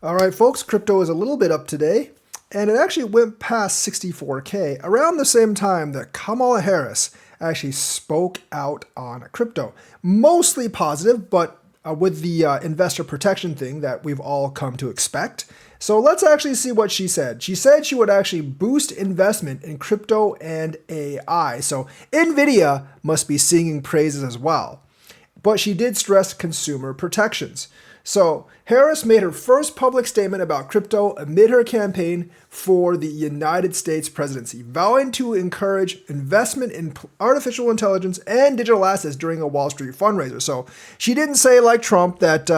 All right, folks, crypto is a little bit up today, and it actually went past 64K around the same time that Kamala Harris actually spoke out on crypto. Mostly positive, but with the investor protection thing that we've all come to expect. So let's actually see what she said. She said she would actually boost investment in crypto and AI. So NVIDIA must be singing praises as well. But she did stress consumer protections. So Harris made her first public statement about crypto amid her campaign for the United States presidency, vowing to encourage investment in artificial intelligence and digital assets during a Wall Street fundraiser. So she didn't say, like Trump, that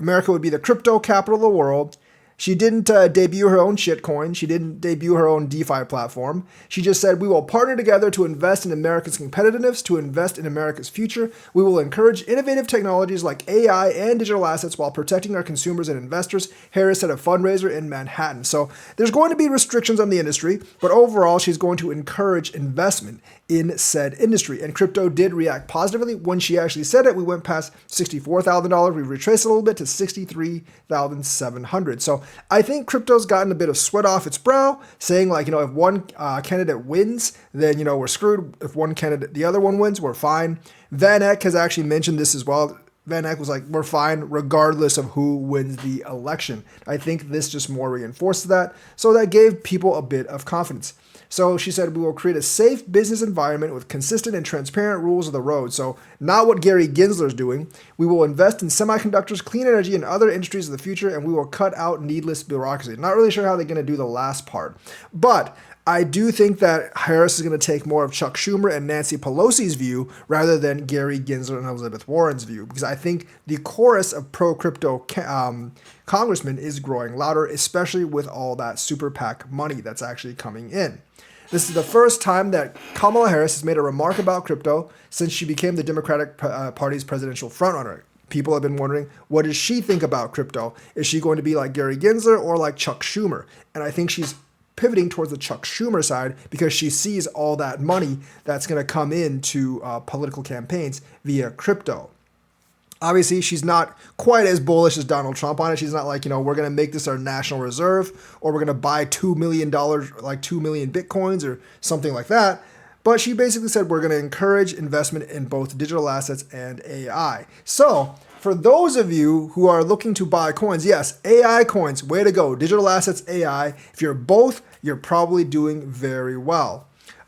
America would be the crypto capital of the world. She didn't debut her own shitcoin. She didn't debut her own DeFi platform. She just said, we will partner together to invest in America's competitiveness, to invest in America's future. We will encourage innovative technologies like AI and digital assets while protecting our consumers and investors, Harris at a fundraiser in Manhattan. So there's going to be restrictions on the industry, but overall, she's going to encourage investment in said industry. And crypto did react positively. When she actually said it, we went past $64,000. We retraced a little bit to $63,700. So I think crypto's gotten a bit of sweat off its brow, saying like, if one candidate wins, then, we're screwed. If one candidate, the other one wins, we're fine. Van Eck has actually mentioned this as well. Van Eck was like, we're fine regardless of who wins the election. I think this just more reinforced that. So that gave people a bit of confidence. So she said, we will create a safe business environment with consistent and transparent rules of the road. So not what Gary Gensler is doing. We will invest in semiconductors, clean energy, and other industries of the future, and we will cut out needless bureaucracy. Not really sure how they're going to do the last part. But I do think that Harris is going to take more of Chuck Schumer and Nancy Pelosi's view rather than Gary Gensler and Elizabeth Warren's view, because I think the chorus of pro-crypto congressmen is growing louder, especially with all that super PAC money that's actually coming in. This is the first time that Kamala Harris has made a remark about crypto since she became the Democratic Party's presidential frontrunner. People have been wondering, what does she think about crypto? Is she going to be like Gary Gensler or like Chuck Schumer? And I think she's pivoting towards the Chuck Schumer side because she sees all that money that's going to come into political campaigns via crypto. Obviously, she's not quite as bullish as Donald Trump on it. She's not like, we're going to make this our national reserve or we're going to buy $2 million, like 2 million Bitcoins or something like that. But she basically said we're going to encourage investment in both digital assets and AI. So for those of you who are looking to buy coins, yes, AI coins, way to go. Digital assets, AI. If you're both, you're probably doing very well.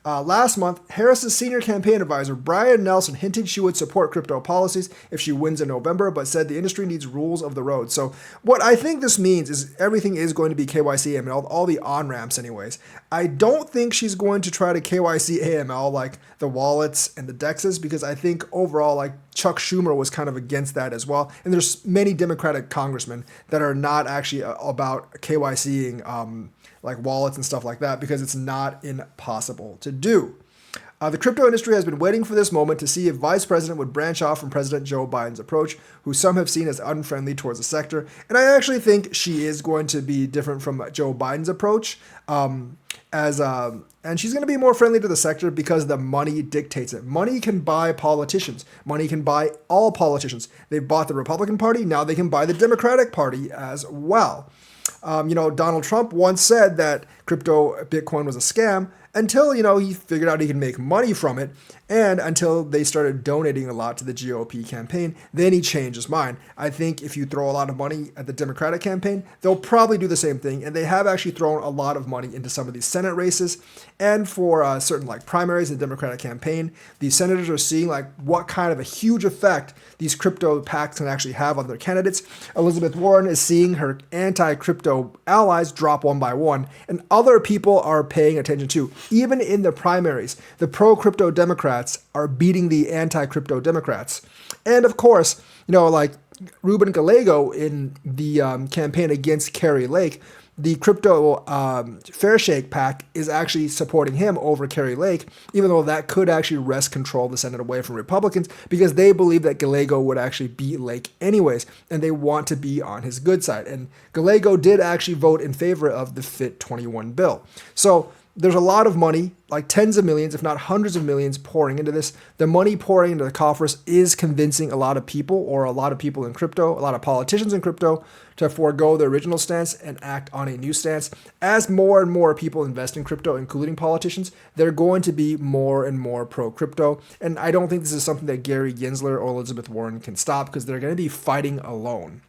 Last month, Harris's senior campaign advisor, Brian Nelson, hinted she would support crypto policies if she wins in November, but said the industry needs rules of the road. So what I think this means is everything is going to be KYC AML, all the on-ramps anyways. I don't think she's going to try to KYC AML like the wallets and the DEXs, because I think overall, like Chuck Schumer was kind of against that as well. And there's many Democratic congressmen that are not actually about KYCing like wallets and stuff like that, because it's not impossible to do. The crypto industry has been waiting for this moment to see if Vice President would branch off from President Joe Biden's approach, who some have seen as unfriendly towards the sector. And I actually think she is going to be different from Joe Biden's approach, and she's going to be more friendly to the sector because the money dictates it. Money can buy politicians. Money can buy all politicians. They bought the Republican Party. Now they can buy the Democratic Party as well. Donald Trump once said that crypto Bitcoin was a scam until, he figured out he could make money from it, and until they started donating a lot to the GOP campaign. Then he changed his mind. I think if you throw a lot of money at the Democratic campaign, they'll probably do the same thing, and they have actually thrown a lot of money into some of these Senate races, and for certain like primaries in the Democratic campaign, these senators are seeing like what kind of a huge effect these crypto PACs can actually have on their candidates. Elizabeth Warren is seeing her anti-crypto allies drop one by one, and other people are paying attention too. Even in the primaries, the pro-crypto Democrats are beating the anti-crypto Democrats. And of course, like Ruben Gallego in the campaign against Carrie Lake, the crypto Fair Shake PAC is actually supporting him over Carrie Lake, even though that could actually wrest control of the Senate away from Republicans, because they believe that Gallego would actually beat Lake anyways, and they want to be on his good side. And Gallego did actually vote in favor of the FIT 21 bill. So there's a lot of money, like tens of millions, if not hundreds of millions, pouring into this. The money pouring into the coffers is convincing a lot of people, or a lot of people in crypto, a lot of politicians in crypto, to forego their original stance and act on a new stance. As more and more people invest in crypto, including politicians, they're going to be more and more pro-crypto. And I don't think this is something that Gary Gensler or Elizabeth Warren can stop, because they're going to be fighting alone.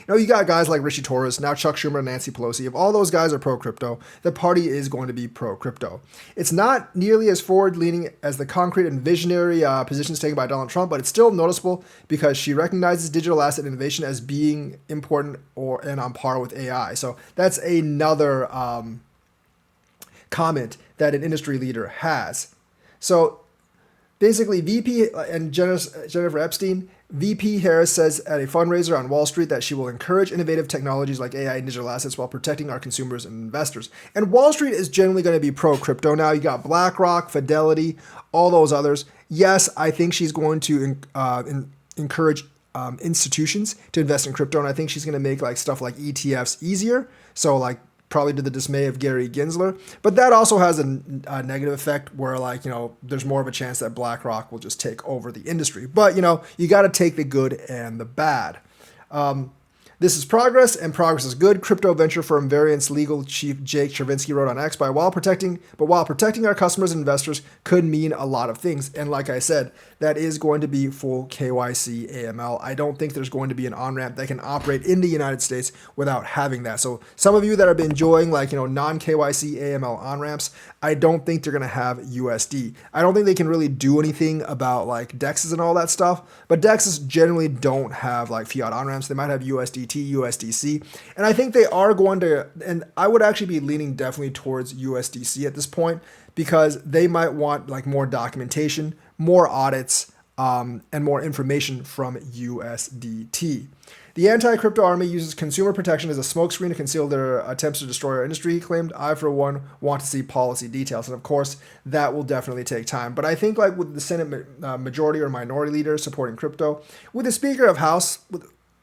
You got guys like Rishi Torres, now Chuck Schumer and Nancy Pelosi. If all those guys are pro-crypto, the party is going to be pro-crypto. It's not nearly as forward-leaning as the concrete and visionary positions taken by Donald Trump, but it's still noticeable because she recognizes digital asset innovation as being important and on par with AI. So that's another comment that an industry leader has. So basically, VP and Jennifer Epstein, VP Harris says at a fundraiser on Wall Street that she will encourage innovative technologies like AI and digital assets while protecting our consumers and investors. And Wall Street is generally going to be pro-crypto now. You got BlackRock, Fidelity, all those others. Yes, I think she's going to encourage institutions to invest in crypto, and I think she's going to make like stuff like ETFs easier. So like probably to the dismay of Gary Gensler. But that also has a negative effect where there's more of a chance that BlackRock will just take over the industry. But, you got to take the good and the bad. This is progress, and progress is good. Crypto venture firm Variance legal chief Jake Chervinsky wrote on X, while protecting our customers and investors could mean a lot of things. And like I said, that is going to be full KYC AML. I don't think there's going to be an on-ramp that can operate in the United States without having that. So some of you that have been enjoying non-KYC AML on-ramps, I don't think they're going to have USD. I don't think they can really do anything about like DEXs and all that stuff, but DEXs generally don't have like fiat on-ramps. They might have USDT, USDC, and I think they are going to, and I would actually be leaning definitely towards USDC at this point, because they might want like more documentation, more audits, and more information from USDT. The anti-crypto army uses consumer protection as a smokescreen to conceal their attempts to destroy our industry, he claimed. I, for one, want to see policy details. And of course, that will definitely take time. But I think like with the Senate majority or minority leader supporting crypto, with the Speaker of House,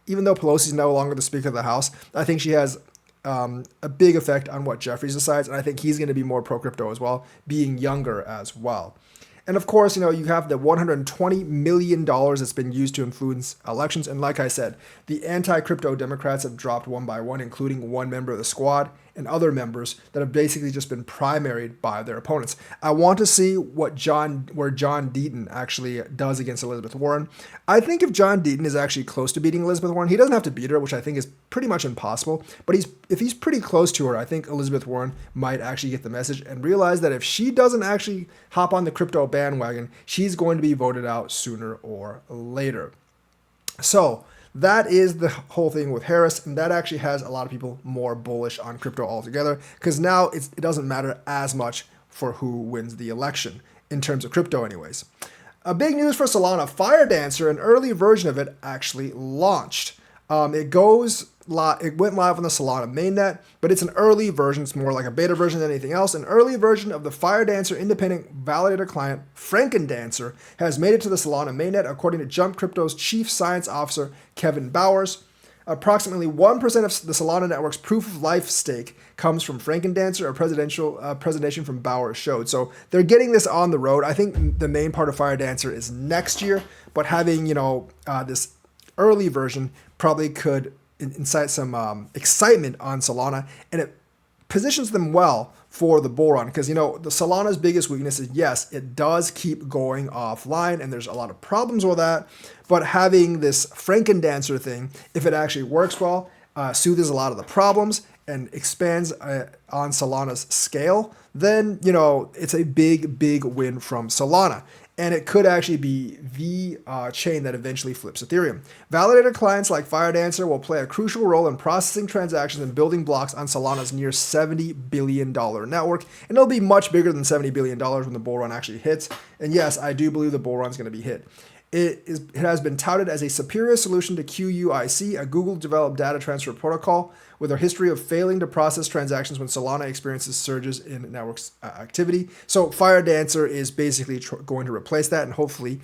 even though Pelosi is no longer the Speaker of the House, I think she has a big effect on what Jeffries decides. And I think he's going to be more pro-crypto as well, being younger as well. And of course, you have the $120 million that's been used to influence elections. And like I said, the anti-crypto Democrats have dropped one by one, including one member of the squad and other members that have basically just been primaried by their opponents. I want to see where John Deaton actually does against Elizabeth Warren. I think if John Deaton is actually close to beating Elizabeth Warren, he doesn't have to beat her, which I think is pretty much impossible. But if he's pretty close to her, I think Elizabeth Warren might actually get the message and realize that if she doesn't actually hop on the crypto bandwagon, she's going to be voted out sooner or later. So that is the whole thing with Harris, and that actually has a lot of people more bullish on crypto altogether, because now it doesn't matter as much for who wins the election, in terms of crypto anyways. A big news for Solana, Firedancer, an early version of it actually launched. It went live on the Solana mainnet, but it's an early version. It's more like a beta version than anything else. An early version of the Firedancer independent validator client, Firedancer, has made it to the Solana mainnet, according to Jump Crypto's chief science officer, Kevin Bowers. Approximately 1% of the Solana network's proof of life stake comes from Firedancer, a presentation from Bowers showed. So they're getting this on the road. I think the main part of Firedancer is next year, but having this early version probably could incite some excitement on Solana, and it positions them well for the bull run, because the Solana's biggest weakness is, yes, it does keep going offline, and there's a lot of problems with that, but having this Firedancer thing, if it actually works well, soothes a lot of the problems and expands on Solana's scale, then it's a big win from Solana. And it could actually be the chain that eventually flips Ethereum. Validator clients like Firedancer will play a crucial role in processing transactions and building blocks on Solana's near $70 billion network. And it'll be much bigger than $70 billion when the bull run actually hits. And yes, I do believe the bull run is going to be hit. It has been touted as a superior solution to QUIC, a Google-developed data transfer protocol with a history of failing to process transactions when Solana experiences surges in network activity. So Firedancer is basically going to replace that and hopefully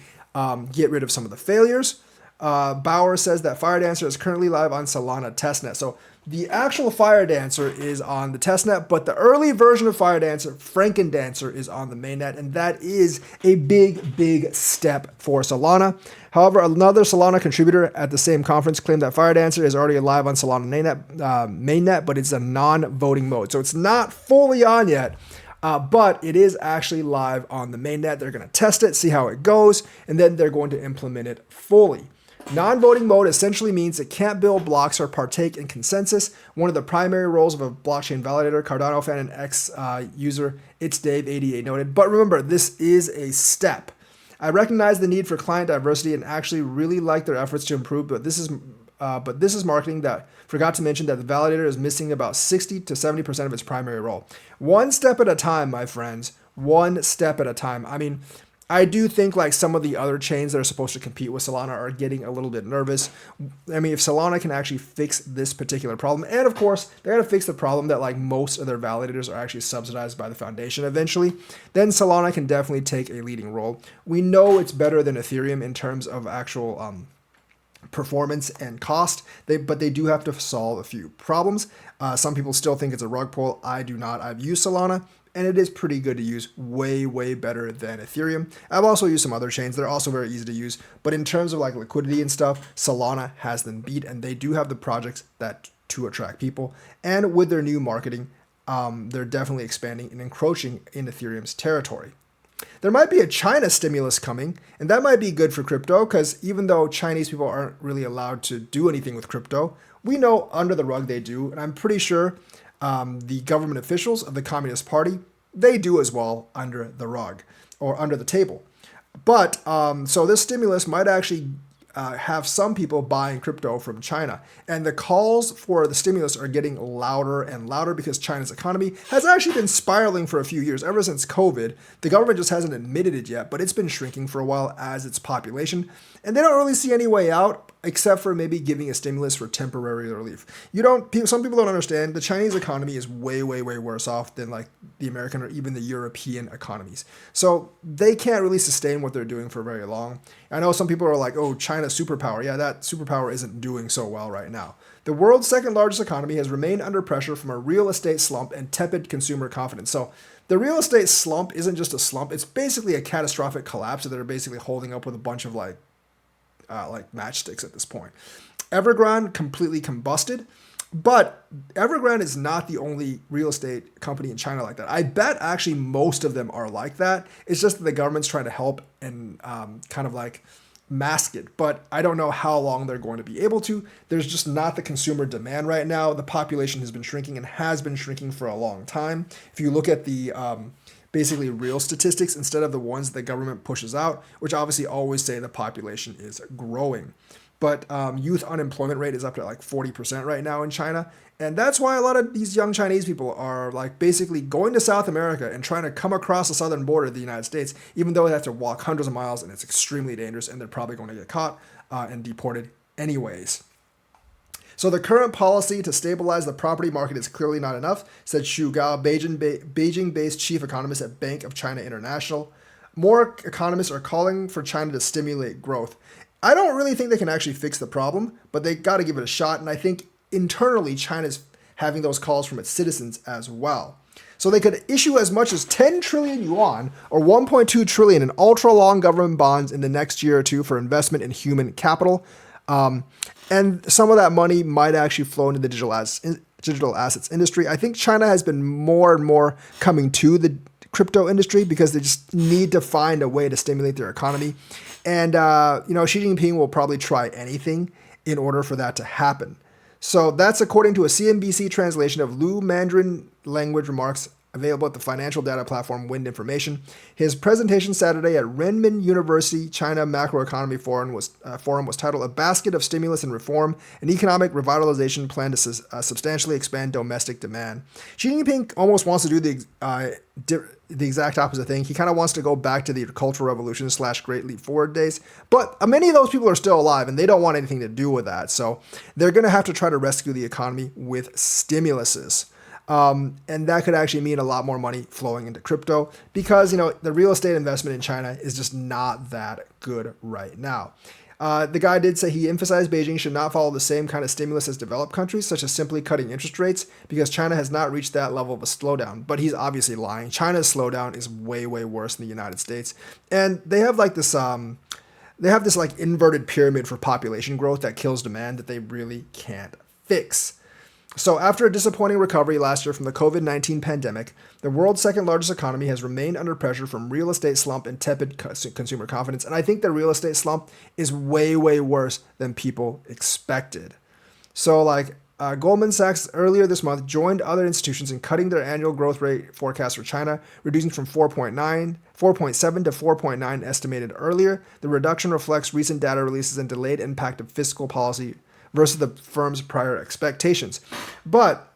get rid of some of the failures. Bauer says that Firedancer is currently live on Solana testnet. So the actual Firedancer is on the testnet, but the early version of Firedancer, Frankendancer, is on the mainnet, and that is a big, big step for Solana. However, another Solana contributor at the same conference claimed that Firedancer is already live on Solana mainnet, but it's a non-voting mode. So it's not fully on yet, but it is actually live on the mainnet. They're going to test it, see how it goes, and then they're going to implement it fully. Non-voting mode essentially means it can't build blocks or partake in consensus. One of the primary roles of a blockchain validator, Cardano fan and ex-user It's Dave 88 noted. But remember, this is a step. I recognize the need for client diversity and actually really like their efforts to improve, but this is marketing that forgot to mention that the validator is missing about 60 to 70% of its primary role. One step at a time, my friends. One step at a time. I mean, I do think like some of the other chains that are supposed to compete with Solana are getting a little bit nervous. I mean, if Solana can actually fix this particular problem, and of course, they're going to fix the problem that like most of their validators are actually subsidized by the foundation eventually, then Solana can definitely take a leading role. We know it's better than Ethereum in terms of actual performance and cost, but they do have to solve a few problems. Some people still think it's a rug pull. I do not. I've used Solana, and it is pretty good to use, way, way better than Ethereum. I've also used some other chains that are also very easy to use, but in terms of like liquidity and stuff, Solana has them beat, and they do have the projects that to attract people. And with their new marketing, they're definitely expanding and encroaching in Ethereum's territory. There might be a China stimulus coming, and that might be good for crypto because even though Chinese people aren't really allowed to do anything with crypto, we know under the rug they do, and I'm pretty sure the government officials of the Communist Party, they do as well under the rug or under the table. But so this stimulus might actually have some people buying crypto from China. And the calls for the stimulus are getting louder and louder because China's economy has actually been spiraling for a few years. Ever since COVID, the government just hasn't admitted it yet, but it's been shrinking for a while as its population. And they don't really see any way out except for maybe giving a stimulus for temporary relief. Some people don't understand the Chinese economy is way, way, way worse off than like the American or even the European economies. So they can't really sustain what they're doing for very long. I know some people are like, oh, China's superpower. Yeah, that superpower isn't doing so well right now. The world's second largest economy has remained under pressure from a real estate slump and tepid consumer confidence. So the real estate slump isn't just a slump. It's basically a catastrophic collapse that they're basically holding up with a bunch of like matchsticks at this point. Evergrande completely combusted, but Evergrande is not the only real estate company in China like that. I bet actually most of them are like that. It's just that the government's trying to help and kind of like mask it, but I don't know how long they're going to be able to. There's just not the consumer demand right now. The population has been shrinking and has been shrinking for a long time. If you look at the basically real statistics instead of the ones the government pushes out, which obviously always say the population is growing. But youth unemployment rate is up to like 40% right now in China. And that's why a lot of these young Chinese people are like basically going to South America and trying to come across the southern border of the United States, even though they have to walk hundreds of miles and it's extremely dangerous and they're probably going to get caught and deported anyways. So the current policy to stabilize the property market is clearly not enough, said Xu Gao, Beijing-based chief economist at Bank of China International. More economists are calling for China to stimulate growth. I don't really think they can actually fix the problem, but they got to give it a shot. And I think internally, China's having those calls from its citizens as well. So they could issue as much as 10 trillion yuan or 1.2 trillion in ultra-long government bonds in the next year or two for investment in human capital. And some of that money might actually flow into the digital assets industry. I think China has been more and more coming to the crypto industry because they just need to find a way to stimulate their economy. And, Xi Jinping will probably try anything in order for that to happen. So that's according to a CNBC translation of Lu Mandarin language remarks available at the financial data platform Wind Information. His presentation Saturday at Renmin University China Macroeconomy Forum was titled "A Basket of Stimulus and Reform: An Economic Revitalization Plan to Substantially Expand Domestic Demand." Xi Jinping almost wants to do the exact opposite thing. He kind of wants to go back to the Cultural Revolution / Great Leap Forward days. But many of those people are still alive and they don't want anything to do with that. So they're going to have to try to rescue the economy with stimuluses. And that could actually mean a lot more money flowing into crypto because, the real estate investment in China is just not that good right now. The guy did say he emphasized Beijing should not follow the same kind of stimulus as developed countries, such as simply cutting interest rates, because China has not reached that level of a slowdown. But he's obviously lying. China's slowdown is way, way worse than the United States. And they have like this like inverted pyramid for population growth that kills demand that they really can't fix. So after a disappointing recovery last year from the COVID-19 pandemic, the world's second largest economy has remained under pressure from real estate slump and tepid consumer confidence. And I think the real estate slump is way, way worse than people expected. So like Goldman Sachs earlier this month joined other institutions in cutting their annual growth rate forecast for China, reducing from 4.7 to 4.9 estimated earlier. The reduction reflects recent data releases and delayed impact of fiscal policy versus the firm's prior expectations. But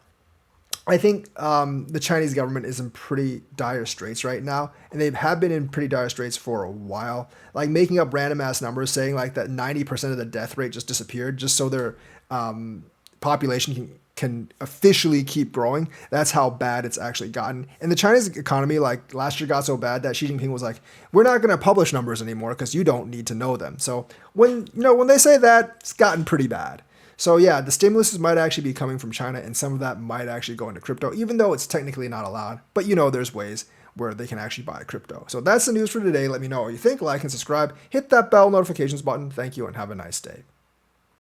I think the Chinese government is in pretty dire straits right now, and they have been in pretty dire straits for a while. Like making up random ass numbers, saying like that 90% of the death rate just disappeared, just so their population can officially keep growing. That's how bad it's actually gotten. And the Chinese economy, like last year, got so bad that Xi Jinping was like, "We're not going to publish numbers anymore because you don't need to know them." So when they say that, it's gotten pretty bad. So yeah, the stimuluses might actually be coming from China, and some of that might actually go into crypto, even though it's technically not allowed. But there's ways where they can actually buy crypto. So that's the news for today. Let me know what you think. Like and subscribe. Hit that bell notifications button. Thank you and have a nice day.